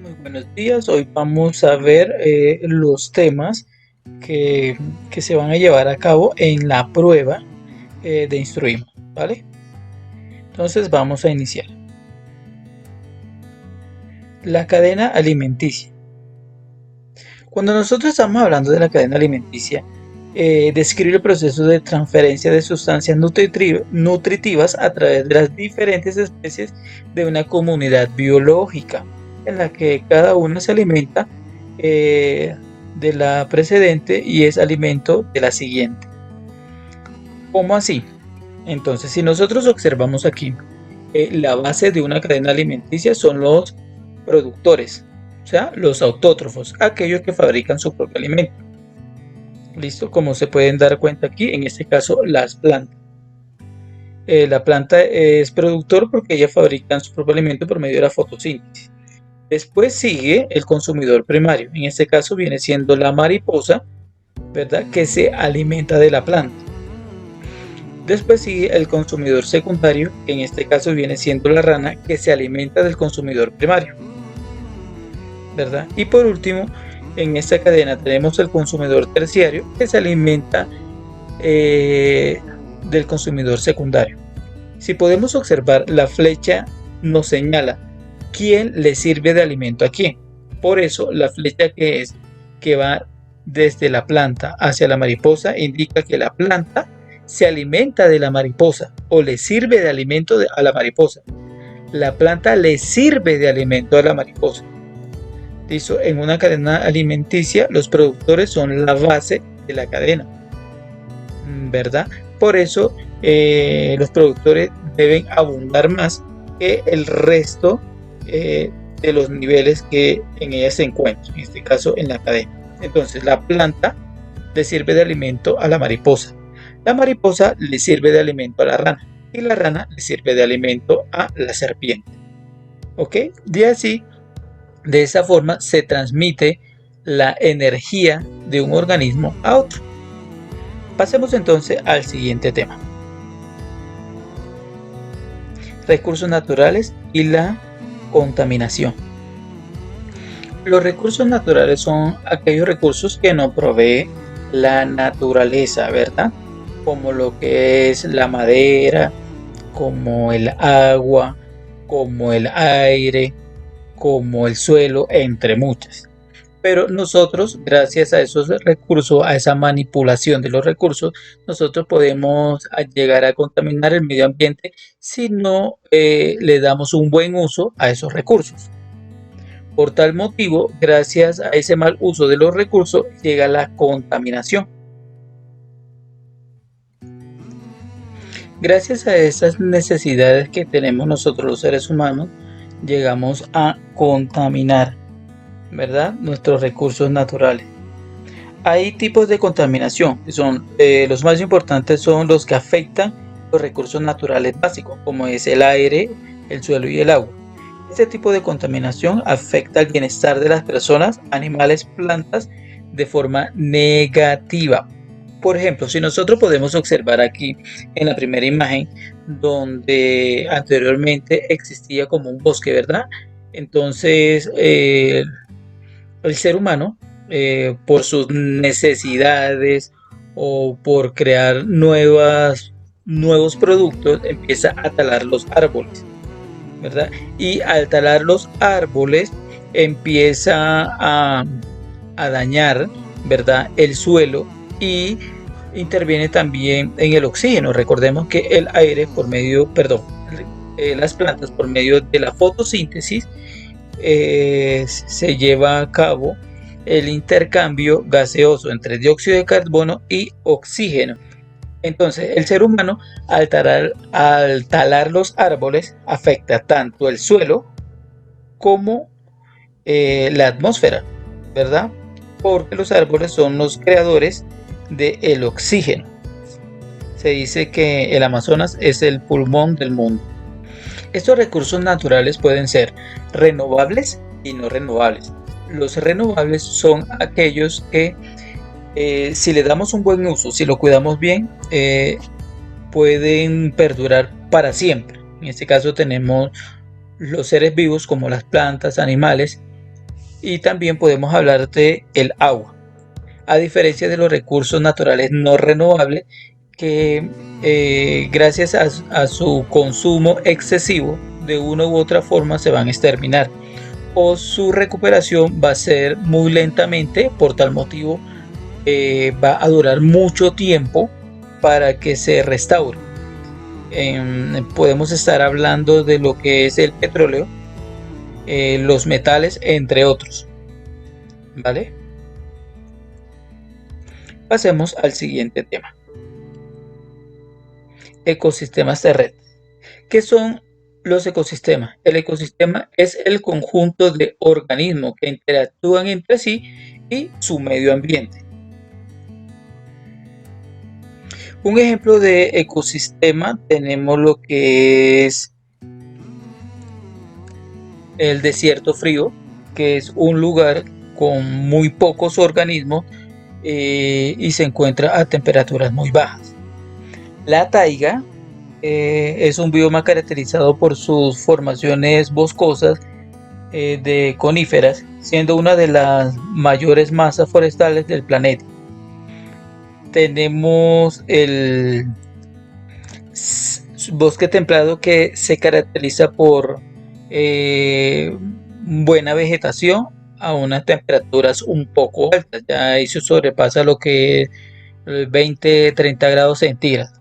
Muy buenos días. Hoy vamos a ver los temas que, que se van a llevar a cabo en la prueba de Instruimos, ¿vale? Entonces vamos a iniciar. La cadena alimenticia. Cuando nosotros estamos hablando de la cadena alimenticia, describe el proceso de transferencia de sustancias nutritivas a través de las diferentes especies de una comunidad biológica, en la que cada una se alimenta de la precedente y es alimento de la siguiente. ¿Cómo así? Entonces, si nosotros observamos aquí, la base de una cadena alimenticia son los productores, o sea, los autótrofos, aquellos que fabrican su propio alimento. Listo, como se pueden dar cuenta aquí, en este caso las plantas. La planta es productor porque ellas fabrican su propio alimento por medio de la fotosíntesis. Después sigue el consumidor primario, en este caso viene siendo la mariposa, ¿verdad? Que se alimenta de la planta. Después sigue el consumidor secundario, que en este caso viene siendo la rana, que se alimenta del consumidor primario, ¿verdad? Y por último, en esta cadena tenemos el consumidor terciario, que se alimenta del consumidor secundario. Si podemos observar, la flecha nos señala quién le sirve de alimento a quién. Por eso la flecha que va desde la planta hacia la mariposa indica que la planta se alimenta de la mariposa o le sirve de alimento a la mariposa. La planta le sirve de alimento a la mariposa. ¿Listo? En una cadena alimenticia, los productores son la base de la cadena, ¿verdad? Por eso los productores deben abundar más que el resto de los niveles que en ella se encuentran, en este caso en la cadena. Entonces la planta le sirve de alimento a la mariposa le sirve de alimento a la rana y la rana le sirve de alimento a la serpiente. ¿Ok? De esa forma se transmite la energía de un organismo a otro. Pasemos entonces al siguiente tema. Recursos naturales y la contaminación. Los recursos naturales son aquellos recursos que nos provee la naturaleza, ¿verdad? Como lo que es la madera, como el agua, como el aire, como el suelo, entre muchas. Pero nosotros, gracias a esos recursos, a esa manipulación de los recursos, nosotros podemos llegar a contaminar el medio ambiente si no le damos un buen uso a esos recursos. Por tal motivo, gracias a ese mal uso de los recursos, llega la contaminación. Gracias a esas necesidades que tenemos nosotros los seres humanos, llegamos a contaminar, ¿verdad?, nuestros recursos naturales. Hay tipos de contaminación, que son los más importantes son los que afectan los recursos naturales básicos, como es el aire, el suelo y el agua. Este tipo de contaminación afecta al bienestar de las personas, animales, plantas de forma negativa. Por ejemplo, si nosotros podemos observar aquí en la primera imagen, donde anteriormente existía como un bosque, ¿verdad? Entonces, el ser humano, por sus necesidades o por crear nuevos productos, empieza a talar los árboles, ¿verdad? Y al talar los árboles, empieza a dañar, ¿verdad?, el suelo y interviene también en el oxígeno. Recordemos que el aire las plantas por medio de la fotosíntesis se lleva a cabo el intercambio gaseoso entre dióxido de carbono y oxígeno. Entonces el ser humano al talar los árboles afecta tanto el suelo como la atmósfera, ¿verdad? Porque los árboles son los creadores del oxígeno. Se dice que el Amazonas es el pulmón del mundo. Estos recursos naturales pueden ser renovables y no renovables. Los renovables son aquellos que si le damos un buen uso, si lo cuidamos bien, pueden perdurar para siempre. En este caso tenemos los seres vivos como las plantas, animales, Y también podemos hablar de el agua. A diferencia de los recursos naturales no renovables que gracias a su consumo excesivo de una u otra forma se van a exterminar o su recuperación va a ser muy lentamente. Por tal motivo va a durar mucho tiempo para que se restaure. Podemos estar hablando de lo que es el petróleo, los metales, entre otros, ¿vale? Pasemos al siguiente tema. Ecosistemas terrestres. ¿Qué son los ecosistemas? El ecosistema es el conjunto de organismos que interactúan entre sí y su medio ambiente. Un ejemplo de ecosistema tenemos lo que es el desierto frío, que es un lugar con muy pocos organismos y se encuentra a temperaturas muy bajas. La taiga es un bioma caracterizado por sus formaciones boscosas de coníferas, siendo una de las mayores masas forestales del planeta. Tenemos el bosque templado, que se caracteriza por buena vegetación a unas temperaturas un poco altas. Ya ahí se sobrepasa lo que es 20-30 grados centígrados.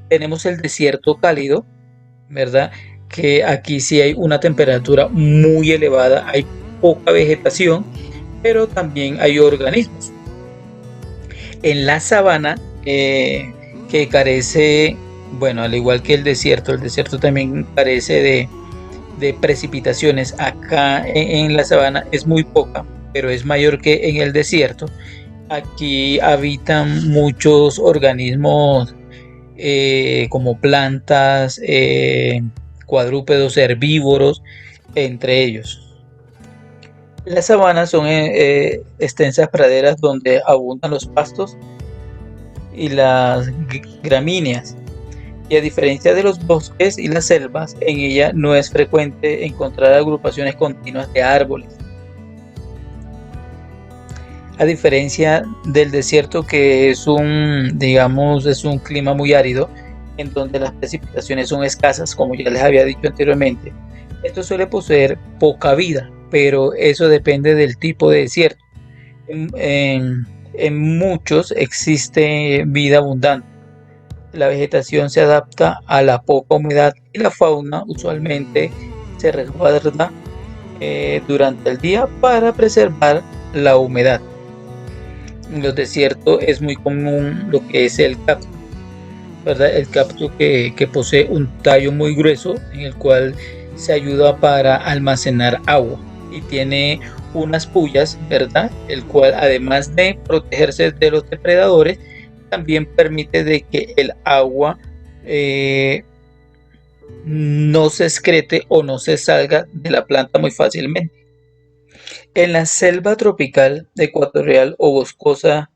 Tenemos el desierto cálido, ¿verdad? Que aquí sí hay una temperatura muy elevada, hay poca vegetación, pero también hay organismos. En la sabana, que carece, bueno, al igual que el desierto también carece de precipitaciones. Acá en la sabana es muy poca, pero es mayor que en el desierto. Aquí habitan muchos organismos como plantas, cuadrúpedos, herbívoros, entre ellos. Las sabanas son extensas praderas donde abundan los pastos y las gramíneas. Y a diferencia de los bosques y las selvas, en ella no es frecuente encontrar agrupaciones continuas de árboles. A diferencia del desierto, que es es un clima muy árido, en donde las precipitaciones son escasas, como ya les había dicho anteriormente. Esto suele poseer poca vida, pero eso depende del tipo de desierto. En muchos existe vida abundante. La vegetación se adapta a la poca humedad y la fauna usualmente se resguarda durante el día para preservar la humedad. En los desiertos es muy común lo que es el cactus, ¿verdad? El cactus que posee un tallo muy grueso en el cual se ayuda para almacenar agua y tiene unas puyas, ¿verdad? El cual, además de protegerse de los depredadores, también permite de que el agua no se excrete o no se salga de la planta muy fácilmente. En la selva tropical ecuatorial o boscosa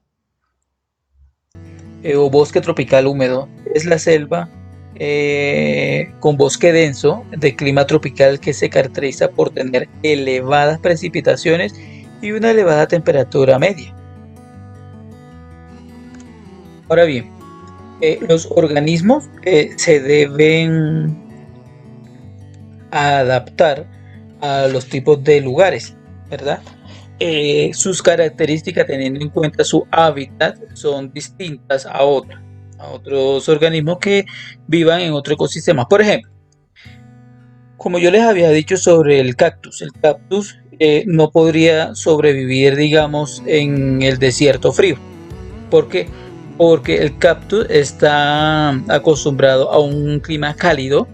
o bosque tropical húmedo, es la selva con bosque denso de clima tropical, que se caracteriza por tener elevadas precipitaciones y una elevada temperatura media. Ahora bien, los organismos se deben adaptar a los tipos de lugares, ¿verdad? Sus características, teniendo en cuenta su hábitat, son distintas a otros organismos que vivan en otro ecosistema. Por ejemplo, como yo les había dicho sobre el cactus no podría sobrevivir, digamos, en el desierto frío. ¿Por qué? Porque el cactus está acostumbrado a un clima cálido,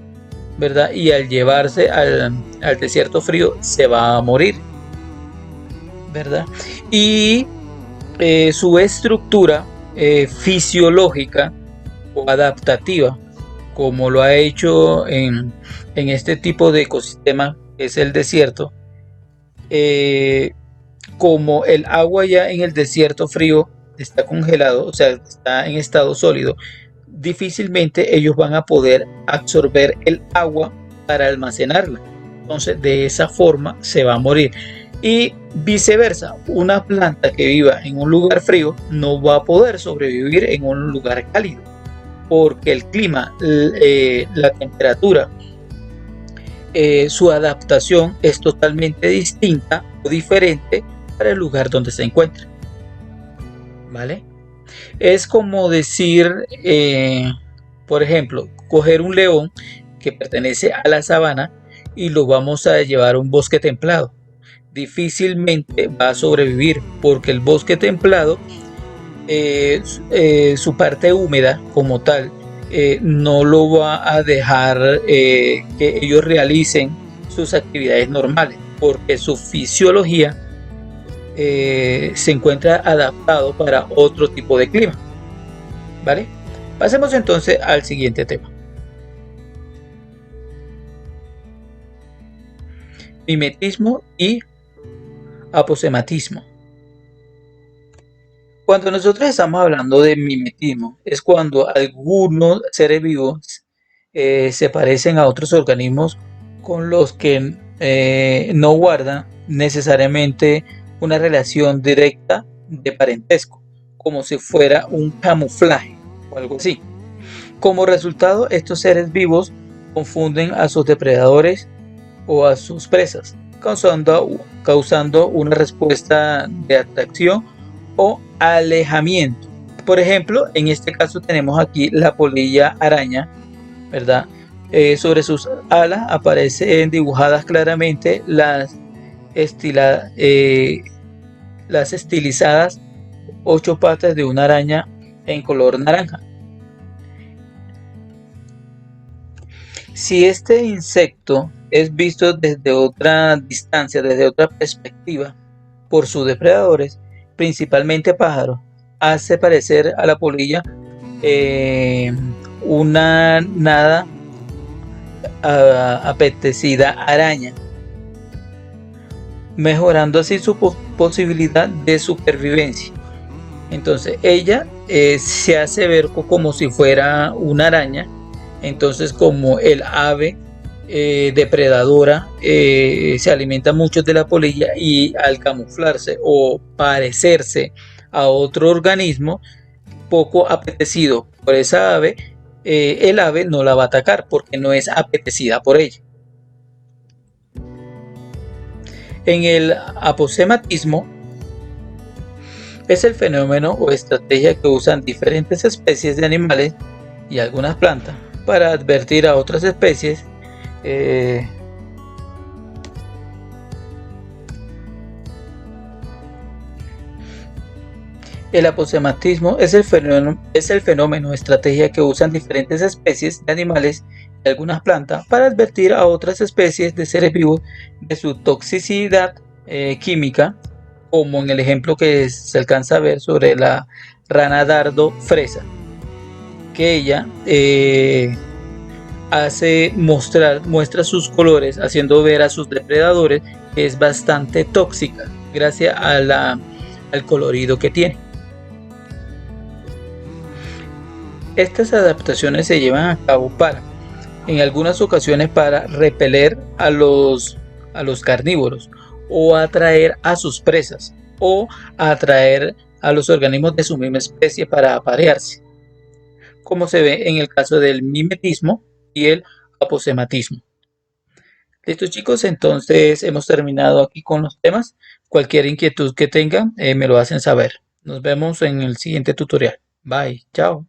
¿verdad? Y al llevarse al desierto frío se va a morir, ¿verdad? Y su estructura fisiológica o adaptativa, como lo ha hecho en este tipo de ecosistema que es el desierto, como el agua ya en el desierto frío está congelado, o sea, está en estado sólido, difícilmente ellos van a poder absorber el agua para almacenarla. Entonces, de esa forma se va a morir. Y viceversa, una planta que viva en un lugar frío no va a poder sobrevivir en un lugar cálido, porque el clima, la temperatura, su adaptación es totalmente distinta o diferente para el lugar donde se encuentra. ¿Vale? Es como decir, por ejemplo, coger un león que pertenece a la sabana y lo vamos a llevar a un bosque templado. Difícilmente va a sobrevivir porque el bosque templado, su parte húmeda como tal, no lo va a dejar que ellos realicen sus actividades normales, porque su fisiología se encuentra adaptado para otro tipo de clima. ¿Vale? Pasemos entonces al siguiente tema. Mimetismo y aposematismo. Cuando nosotros estamos hablando de mimetismo, es cuando algunos seres vivos se parecen a otros organismos con los que no guardan necesariamente una relación directa de parentesco, como si fuera un camuflaje o algo así. Como resultado, estos seres vivos confunden a sus depredadores o a sus presas, causando una respuesta de atracción o alejamiento. Por ejemplo, en este caso tenemos aquí la polilla araña, ¿verdad? Sobre sus alas aparecen dibujadas claramente las estilizadas 8 patas de una araña en color naranja. Si este insecto es visto desde otra distancia, desde otra perspectiva, por sus depredadores, principalmente pájaros, hace parecer a la polilla una nada apetecida araña, mejorando así su posibilidad de supervivencia. Entonces ella se hace ver como si fuera una araña. Entonces, como el ave depredadora se alimenta mucho de la polilla, y al camuflarse o parecerse a otro organismo poco apetecido por esa ave, el ave no la va a atacar porque no es apetecida por ella. En el aposematismo es el fenómeno o estrategia que usan diferentes especies de animales y algunas plantas para advertir a otras especies el aposematismo es el fenómeno o estrategia que usan diferentes especies de animales y algunas plantas para advertir a otras especies de seres vivos de su toxicidad química, como en el ejemplo que se alcanza a ver sobre la rana dardo fresa, que ella muestra sus colores, haciendo ver a sus depredadores que es bastante tóxica gracias al colorido que tiene. Estas adaptaciones se llevan a cabo en algunas ocasiones para repeler a los carnívoros, o atraer a sus presas, o atraer a los organismos de su misma especie para aparearse, como se ve en el caso del mimetismo y el aposematismo. Listo, chicos, entonces hemos terminado aquí con los temas. Cualquier inquietud que tengan me lo hacen saber. Nos vemos en el siguiente tutorial. Bye, chao.